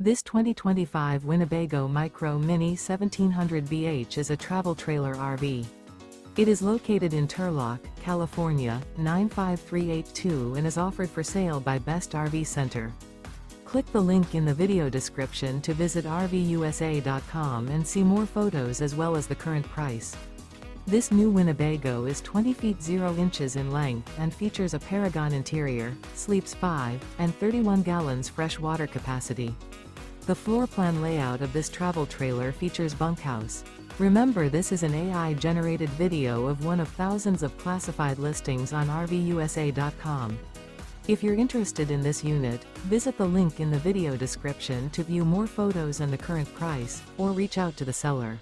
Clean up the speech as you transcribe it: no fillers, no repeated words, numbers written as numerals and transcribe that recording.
This 2025 Winnebago Micro Minnie 1700BH is a travel trailer RV. It is located in Turlock, California, 95382 and is offered for sale by Best RV Center. Click the link in the video description to visit RVUSA.com and see more photos as well as the current price. This new Winnebago is 20 feet 0 inches in length and features a Paragon interior, sleeps 5, and 31 gallons fresh water capacity. The floor plan layout of this travel trailer features bunkhouse. Remember, this is an AI-generated video of one of thousands of classified listings on RVUSA.com. If you're interested in this unit, visit the link in the video description to view more photos and the current price, or reach out to the seller.